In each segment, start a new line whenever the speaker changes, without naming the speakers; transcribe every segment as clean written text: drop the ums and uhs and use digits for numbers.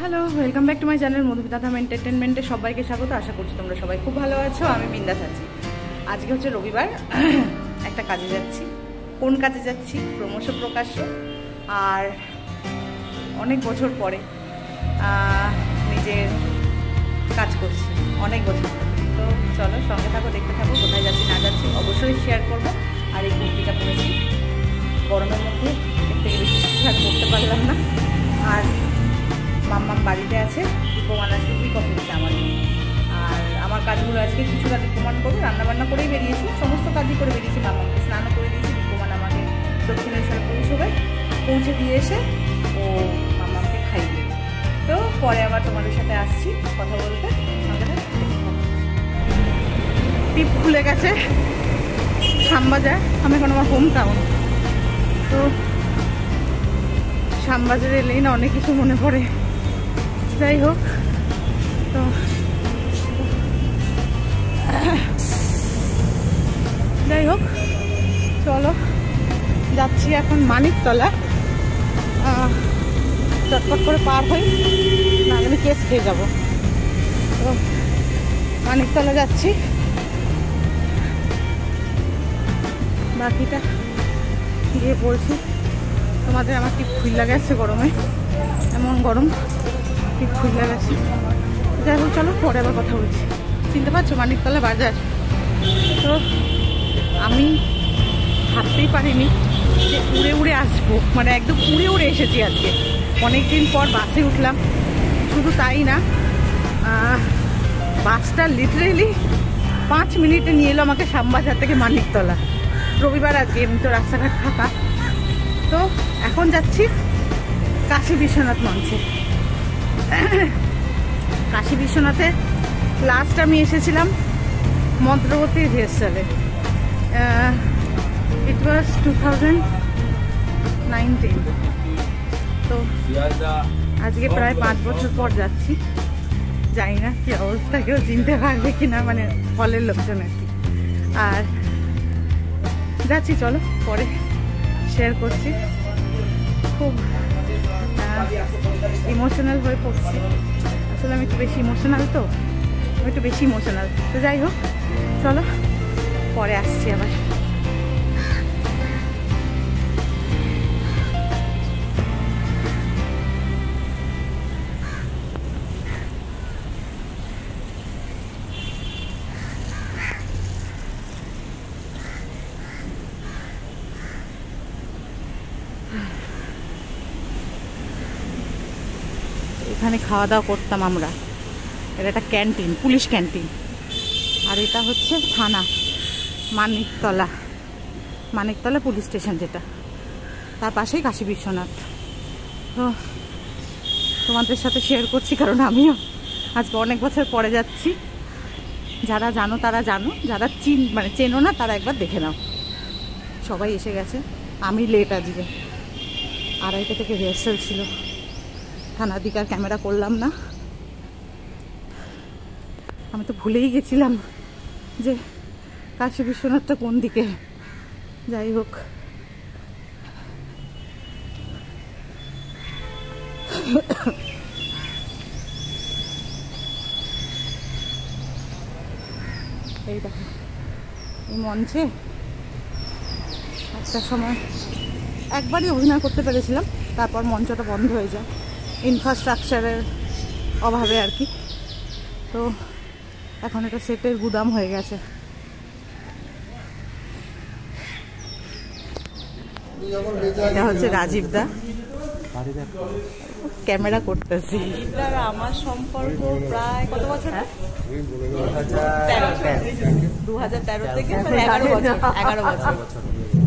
Hello, welcome back to my channel Madhumita Dham এন্টারটেনমেন্টে সবাইকে স্বাগত। আশা করছি তোমরা সবাই খুব ভালো আছো। আমি বিন্দাস আছি। আজকে হচ্ছে রবিবার, একটা কাজে যাচ্ছি। কোন কাজে যাচ্ছি ক্রমশ প্রকাশ্য। আর অনেক বছর পরে নিজের কাজ করছি, অনেক বছর। তো চলো সঙ্গে থাকো, দেখতে থাকো। কোথায় যাচ্ছি না যাচ্ছি অবশ্যই শেয়ার করবো। আর এই কুর্তিটা পরেছি গরমের মধ্যে, এর থেকে বেশি কিছু আর করতে পারলাম না। আর মাম্মাম বাড়িতে আছে, প্রমাণ আজকে দুই কফি দিচ্ছে আমার জন্য। আর আমার কাজগুলো আজকে কিছুটা প্রমাণ করবো। রান্নাবান্না করেই বেরিয়েছি, সমস্ত কাজই করে বেরিয়েছি। মাম্মামকে স্নানও করে দিয়েছি। প্রমাণ আমাকে দক্ষিণেশ্বরে পৌঁছে দিয়ে এসে ও মাম্মামকে খাইয়ে দেবে। তো পরে আবার তোমাদের সাথে আসছি কথা বলতে। টিপ খুলে গেছে শ্যামবাজার, আমি এখন আমার হোম টাউন। তো শ্যামবাজারে এলেই না অনেক কিছু মনে পড়ে। যাই হোক, তো চলো যাচ্ছি এখন মানিকতলা। চটপট করে পার হই, না আমি কেস খেয়ে যাবো। তো মানিকতলা যাচ্ছি, বাকিটা গিয়ে বলছি তোমাদের। আমার টিপ খুইলা গেছে গরমে, এমন গরম টিপ খুইলা গেছে। যাই হোক চলো পরে আবার কথা বলছি। চিনতে পারছো মানিকতলা বাজার? তো আমি ভাবতেই পারিনি যে উড়ে উড়ে আসবো, মানে একদম উড়ে উড়ে এসেছি আজকে। অনেকদিন পর বাসে উঠলাম। শুধু তাই না, বাসটা লিটারেলি 5 মিনিটে নিয়ে এলো আমাকে শ্যামবাজার থেকে মানিকতলা। রবিবার আজকে, এমনি তো রাস্তাঘাট ফাঁকা। তো এখন যাচ্ছি কাশী বিশ্বনাথ মঞ্চে। কাশী বিশ্বনাথে লাস্ট আমি এসেছিলাম মন্ত্রবতী রিহার্সালে। ইট ওয়াজ 2019। তো আজকে প্রায় 5 বছর পর যাচ্ছি। জানি না কি অবস্থা, কেউ চিনতে পারবে কিনা, মানে হলের লোকজন আর কি। আর যাচ্ছি, চলো পরে শেয়ার করছি। খুব ইমোশনাল হয়ে পড়ছি আসলে। আমি একটু বেশি ইমোশনাল, তো যাই হোক চলো পরে আসছি আবার। এখানে খাওয়া দাওয়া করতাম আমরা। এটা একটা ক্যান্টিন, পুলিশ ক্যান্টিন। আর এটা হচ্ছে থানা মানিকতলা পুলিশ স্টেশন, যেটা তার পাশেই কাশী বিশ্বনাথ। তো তোমাদের সাথে শেয়ার করছি, কারণ আমিও আজকে অনেক বছর পরে যাচ্ছি। যারা জানো তারা জানো, যারা চেনো না তারা একবার দেখে নাও। সবাই এসে গেছে, আমি লেট আজকে। 2:30 থেকে রিহার্সাল ছিল। থানার দিকে আর ক্যামেরা করলাম না। আমি তো ভুলেই গেছিলাম যে কাশী বিশ্বনাথটা কোন দিকে। যাই হোক, এই দেখো এই মঞ্চে একটা সময় একবারই অভিনয় করতে পেরেছিলাম, তারপর মঞ্চটা বন্ধ হয়ে যায় ইনফ্রাস্ট্রাকচারের অভাবে আর কি। তো এখন এটা সেটের গুদাম হয়ে গেছে। এটা হচ্ছে রাজীব দা, ক্যামেরা করতেছি। আমার সম্পর্ক প্রায় কত বছর? 2013 থেকে 11 বছর।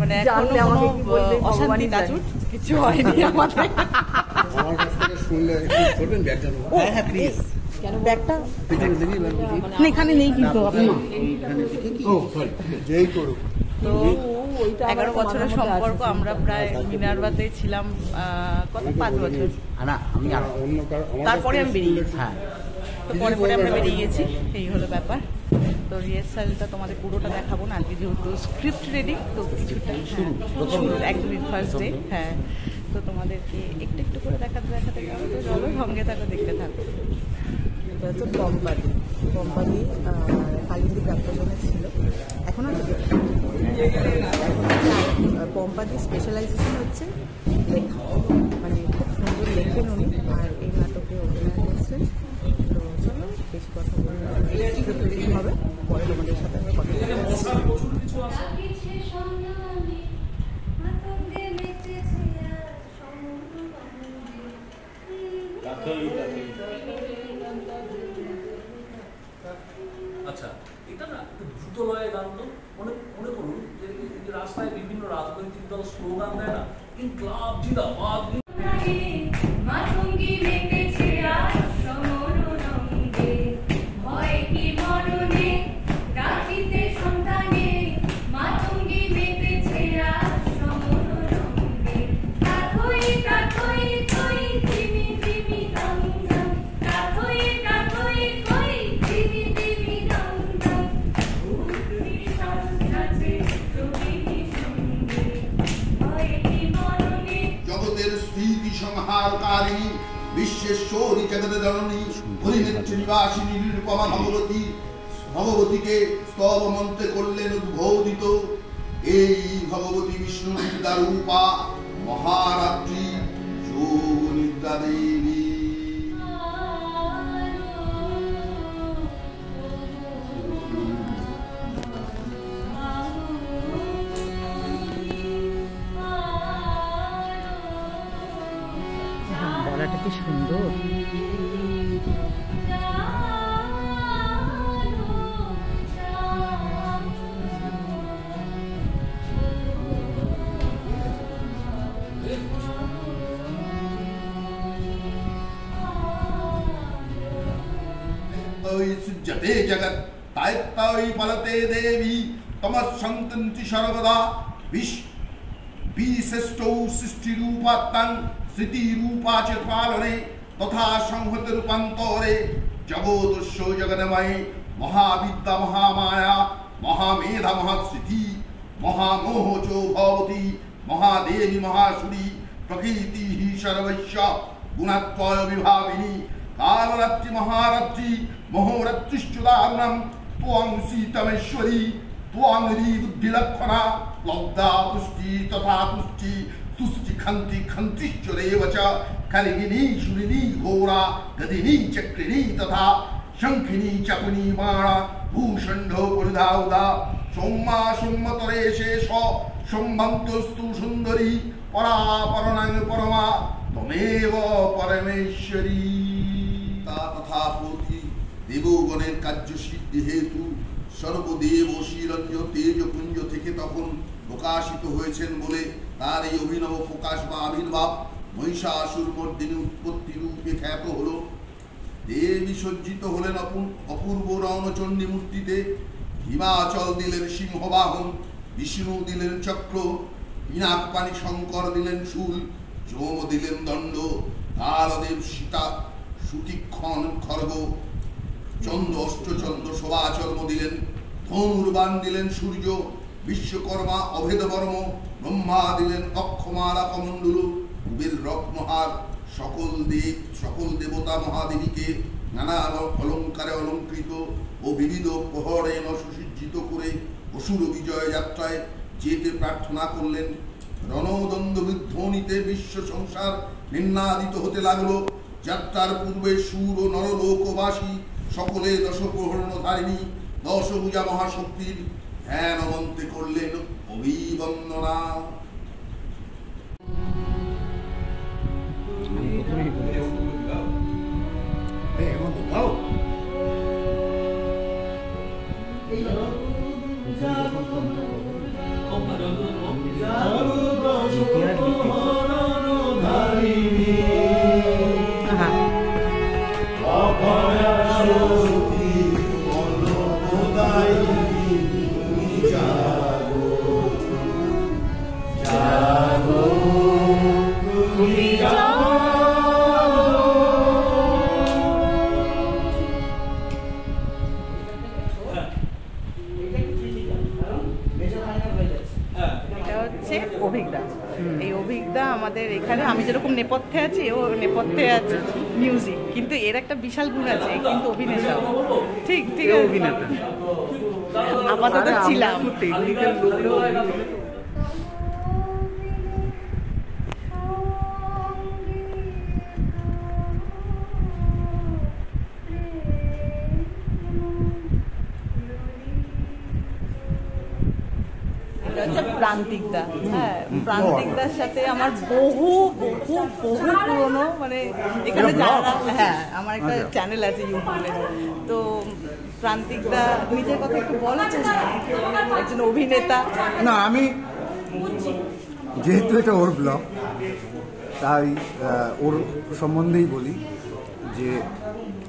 মানে অশান্তি দাচুট কিছু হয়নি আমাদের। ব্যাগটা এখানে নেই কিন্তু আপনি। তো 11 বছরের সম্পর্ক। আমরা প্রায় মিনারবাতে ছিলাম কত 5 বছর। তারপরে আমি বেরিয়ে গেছি। তো পরে আমরা বেরিয়ে গেছি, এই হলো ব্যাপার। তো রিহার্সালটা তোমাদের পুরোটা দেখাবো না আজকে, যেহেতু স্ক্রিপ্ট রেডি। তো কিছুটা শুরু একদমই ফার্স্ট ডে। হ্যাঁ, তো তোমাদেরকে একটু একটু করে দেখাতে যাবো। তো চলো সঙ্গে থাকো, দেখতে থাকো। এটা হচ্ছে পম্পাদি কালিন্দী প্রাপ্তজনে ছিল, এখন আর পম্পাদি স্পেশালাইজেশন হচ্ছে লেখা, মানে খুব সুন্দর লেখেন উনি, আর এই নাটকে অভিনয় করছেন। তো চলো বেশি কথা বলতে হবে, পরে তোমাদের সাথে আমি কথা
আচ্ছা, এটা না দ্রুত লয়ে গান তো মনে করুন যে রাস্তায় বিভিন্ন রাজনৈতিক দল স্লোগান দেয় না, ইনকলাব জিন্দাবাদ,
মাতঙ্গী মেতেছে সমর রঙ্গে, ভয় কি মরণে রাখিতে সন্তানে, মাতঙ্গী মেতেছে সমর রঙ্গে, কাথই কাথই কই দিমি দিমি দম দম, কাথই কাথই কই দিমি দিমি দম দম, উঠি সন্তাছে রবিনি সঙ্গে, ভয় কি মরণে
জগতের স্থিতি সংহারকারিণী বিশ্বেশ্বরী জগদ্জননী হরিনেত্রী নিবাসিনী নিরুপমা ভগবতীকে স্তব মন্ত্রে করলেন উদ্বোধিত। এই ভগবতী বিষ্ণু নিদ্রা রূপা মহারাত্রি যোগ নিদ্রা দেবী।
বলাটা কি সুন্দর।
सुजते जगत तायत्ताई पलते देवी तमस्संतन्ति सर्वदा विशिष्टौ सृष्टि रूपात्तं स्थिति रूपा च पालने तथा संहत रूपांतरे जगोदस्य जगन्मये महाविद्या महामाया महामेधा महास्थिति महामोह च भवति महादेवी महासुरी प्रकृति ही सर्वस्य गुणत्वय विभाविनी कालरात्रि महारात्रि महोरात्रिश्चुदारुणं त्वं सीतमेश्वरी त्वं बुद्धिलक्षणा लब्धा पुष्टि तथा पुष्टि तुष्टि खन्ति खन्तिश्चरेव च कलिगिनी शूलिनी घोरा गदिनी चक्रिणी तथा शंखिनी चकुनी बाणा भूषण्डो परिधाउदा सोम्मा सोम्मतरे शेष सोम्मन्तस्तु सुन्दरी परापरणां परमा त्वमेव परमेश्वरी। तथा प्रति দেবগণের কার্য সিদ্ধি হেতু সর্বদেব শিরঞ্জ তেজপুঞ্জ থেকে তখন প্রকাশিত হয়েছেন বলে তার এই অভিনব প্রকাশ বা আবির্ভাব মহিষাসুর মর্দিনী উৎপত্তি রূপে খ্যাত হল। দেবী সজ্জিত হলেন অপূর্ব রণচণ্ডী মূর্তিতে। হিমাচল দিলেন সিংহবাহন, বিষ্ণু দিলেন চক্র, পিনাকপাণি শঙ্কর দিলেন শূল, যম দিলেন দণ্ড, কালদেব সীতা সুতীক্ষণ খর্গ, চন্দ্র অষ্টচন্দ্র শোভাচর্ম দিলেন, ধনুর্বাণ দিলেন সূর্য, বিশ্বকর্মা অভেদবর্ম, ব্রহ্মা দিলেন অক্ষমালা কমণ্ডলু, কুবের রত্নহার, সকল দেবতা মহাদেবীকে নানা অলঙ্কারে অলঙ্কৃত ও বিবিধ প্রহরেণ সুসজ্জিত করে অসুর বিজয় যাত্রায় যেতে প্রার্থনা করলেন। রণদণ্ড বিধ্বনিতে বিশ্ব সংসার নিন্নাদিত হতে লাগলো। যাত্রার পূর্বে সুর ও নরলোকবাসী সকলে দশপ্রহরণধারিণী দশভুজা মহাশক্তির ধ্যান মন্ত্রে করলেন অভিবন্দনা।
হচ্ছে অভিজ্ঞতা। এই অভিজ্ঞতা আমাদের এখানে, আমি যেরকম নেপথ্যে আছি ও নেপথ্যে আছে মিউজিক, কিন্তু এর একটা বিশাল গুণ আছে, কিন্তু অভিনেতা। ঠিক ঠিক
অভিনেতা
আপাতত ছিলাম।
টেকনিক্যাল লোকও
প্রান্তিকদা, হ্যাঁ প্রান্তিকদার সাথে আমার বহু বহু বহু পুরনো, মানে এখানে যারা, হ্যাঁ আমার একটা চ্যানেল আছে ইউটিউবে। তো প্রান্তিকদা নিজের কথা একটু বলো, একজন অভিনেতা।
না, আমি যেহেতু এটা ওর ব্লগ, তাই ওর সম্বন্ধেই বলি যে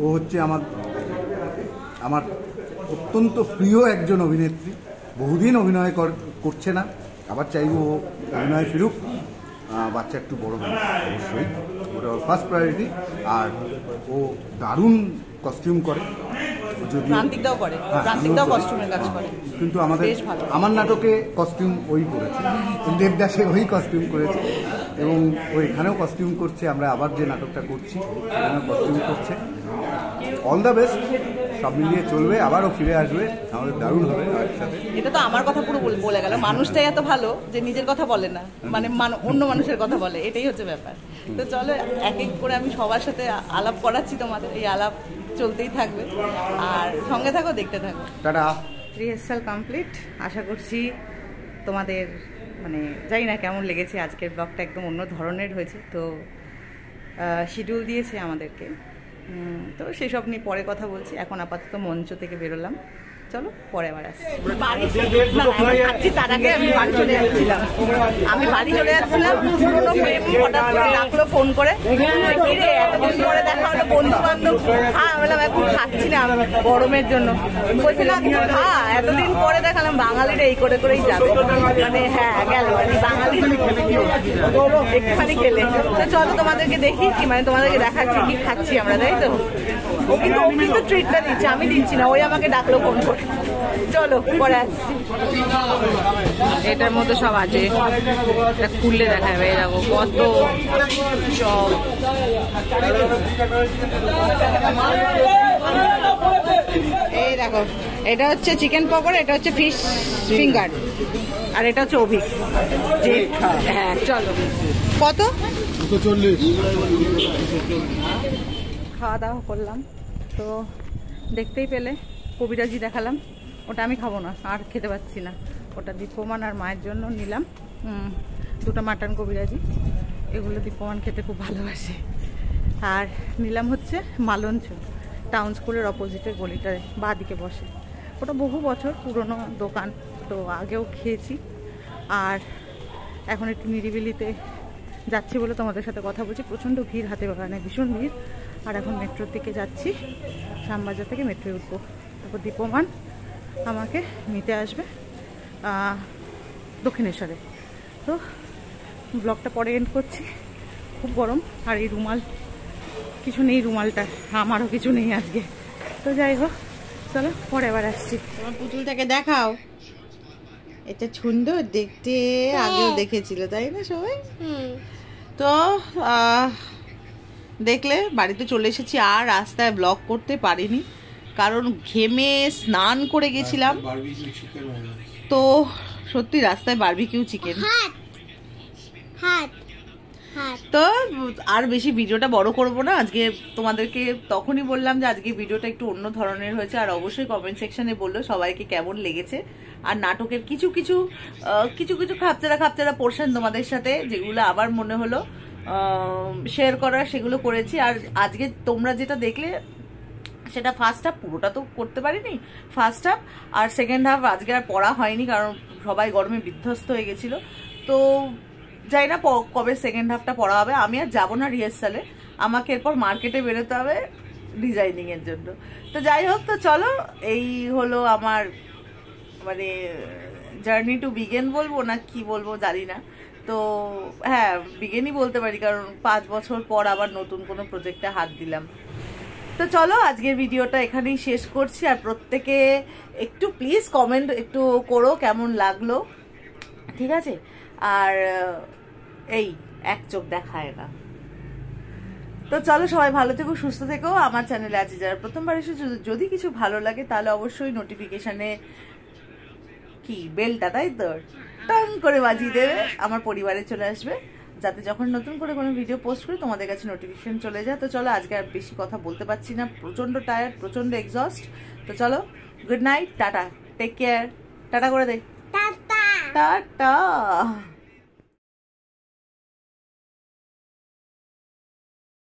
ও হচ্ছে আমার অত্যন্ত প্রিয় একজন অভিনেত্রী। বহুদিন অভিনয় করছে না, আবার চাইবো ও অভিনয় ফিরুক, বাচ্চা একটু বড় হবে অবশ্যই, ওটা ওর ফার্স্ট প্রায়োরিটি। আর ও দারুণ কস্টিউম করে,
প্রান্তিকদাও করে, প্রান্তিকদাও কস্টিউমের কাজ করে, কিন্তু
আমার নাটকে কস্টিউম ওই করেছে, দেবদাসে ওই কস্টিউম করেছে, এবং ও এখানেও কস্টিউম করছে। আমরা আবার যে নাটকটা করছি সেখানেও কস্টিউম করছে। অল দ্য বেস্ট, সব মিলিয়ে চলবে, আবারও ফিরে আসবে, আমাদের দারুণ হবে একসাথে।
এটা তো আমার কথা পুরো বলে গেল, মানুষটাই এত ভালো যে নিজের কথা বলে না, মানে অন্য মানুষের কথা বলে, এটাই হচ্ছে ব্যাপার। তো চলো এক এক করে আমি সবার সাথে আলাপ করাচ্ছি, তোমাদের এই আলাপ চলতেই থাকবে, আর সঙ্গে থাকো, দেখতে থাকো।
টাটা।
রিহার্সাল কমপ্লিট, আশা করছি তোমাদের মানে জানি না কেমন লেগেছে। আজকের ব্লগটা একদম অন্য ধরনের হয়েছে, তো শিডিউল দিয়েছে আমাদেরকে, তো সেসব নিয়ে পরে কথা বলছি। এখন আপাতত মঞ্চ থেকে বেরোলাম, চলো পরে আবার আসছি। তার আগে আমি বাড়ি চলে যাচ্ছিলাম, পুরোনো প্রেম হঠাৎ করে ডাকলো ফোন করে, কিরে এতদিন পরে দেখা হলো, বন্ধু বান্ধব, হ্যাঁ বললাম এখন খাচ্ছি না গরমের জন্য, বলছি না হ্যাঁ এতদিন পরে দেখালাম, বাঙালিরা এই করে করেই যাবে, মানে হ্যাঁ গেল বাঙালি একটুখানি খেলে। তো চলো তোমাদেরকে দেখি, কি মানে তোমাদেরকে দেখাচ্ছি কি খাচ্ছি আমরা, তাই তো। ও কিন্তু ট্রিটটা দিচ্ছে, আমি দিচ্ছি না, ওই আমাকে ডাকলো ফোন করে। চলো পরে আসছি। এটার মধ্যে সব আছে, এটা খুললে দেখা যাবে, দেখো কত সব। এই দেখো, এটা হচ্ছে চিকেন পকোড়া, এটা হচ্ছে ফিশ ফিঙ্গার, আর এটা হচ্ছে অভি। হ্যাঁ চলো, কত?
240।
খাওয়া দাওয়া করলাম, তো দেখতেই পেলে কবিরাজি দেখালাম, ওটা আমি খাবো না, আর খেতে পাচ্ছি না। ওটা দীপমান আর মায়ের জন্য নিলাম, দুটো মাটন কবিরাজি, এগুলো দীপমান খেতে খুব ভালোবাসে। আর নিলাম হচ্ছে মালঞ্চ, টাউন স্কুলের অপোজিটের গলিটায় বাঁ দিকে বসে, ওটা বহু বছর পুরনো দোকান, তো আগেও খেয়েছি। আর এখন একটু নিরিবিলিতে যাচ্ছি বলে তোমাদের সাথে কথা বলছি, প্রচণ্ড ভিড় হাতে বাগানে, ভীষণ ভিড়। আর এখন মেট্রোর দিকে যাচ্ছি, শ্যামবাজার থেকে মেট্রোয় উঠবো, তারপর দীপমান আমাকে নিতে আসবে দক্ষিণেশ্বরে। তো ব্লগটা পরে এন্ড করছি, খুব গরম, আর এই রুমাল কিছু নেই, রুমালটা আমারও কিছু নেই আজকে। তো যাই হোক, চলো পরে আবার আসছি। তোমার পুতুলটাকে দেখাও, এটা সুন্দর দেখতে, আগেও দেখেছিল তাই না সবাই? তো দেখলে বাড়িতে চলে এসেছি, আর রাস্তায় ব্লগ করতে পারিনি, কারণ ঘেমে স্নান করে গেছিলাম। তো সত্যি রাস্তায় বারবিকিউ চিকেন। তো আর বেশি ভিডিওটা বড় করব না আজকে, তোমাদেরকে তখনই বললাম যে আজকে ভিডিওটা একটু অন্য ধরনের হয়েছে। আর অবশ্যই কমেন্ট সেকশনে বললো সবাইকে কেমন লেগেছে। আর নাটকের কিছু কিছু খাপচারা পোর্শন তোমাদের সাথে, যেগুলো আবার মনে হলো শেয়ার করার, সেগুলো করেছি। আর আজকে তোমরা যেটা দেখলে সেটা ফার্স্ট হাফ, পুরোটা তো করতে পারিনি, ফার্স্ট হাফ। আর সেকেন্ড হাফ আজকে আর পড়া হয়নি, কারণ সবাই গরমে বিধ্বস্ত হয়ে গেছিলো। তো যাই না কবে সেকেন্ড হাফটা পড়া হবে। আমি আর যাবো না রিহার্সালে, আমাকে এরপর মার্কেটে বেরোতে হবে ডিজাইনিং এর জন্য। তো যাই হোক, তো চলো, এই হলো আমার মানে জার্নি টু বিগেন বলবো না কি বলবো জানি না। তো হ্যাঁ, বিগেনই বলতে পারি, কারণ 5 বছর পর আবার নতুন কোনো প্রজেক্টে হাত দিলাম। তো চলো আজকের ভিডিওটা এখানেই শেষ করছি। আর প্রত্যেকে একটু প্লিজ কমেন্ট একটু করো কেমন লাগলো, ঠিক আছে? আর এই এক চোখ দেখায় না। তো চলো সবাই ভালো থেকো, সুস্থ থেকো। আমার চ্যানেলে আছে যারা প্রথমবার এসে যদি কিছু ভালো লাগে তাহলে অবশ্যই নোটিফিকেশনে কি বেলটা, তাই তো, টং করে বাজিয়ে দেবে, আমার পরিবারে চলে আসবে, যাতে যখন নতুন করে কোনো ভিডিও পোস্ট করি তোমাদের কাছে নোটিফিকেশন চলে যায়। তো চলো আজকে আর বেশি কথা বলতে পারছি না, প্রচন্ড টায়ার্ড, প্রচন্ড এক্সস্ট। তো চলো, good night, tata, take care, tata করে দে, টাটা টাটা।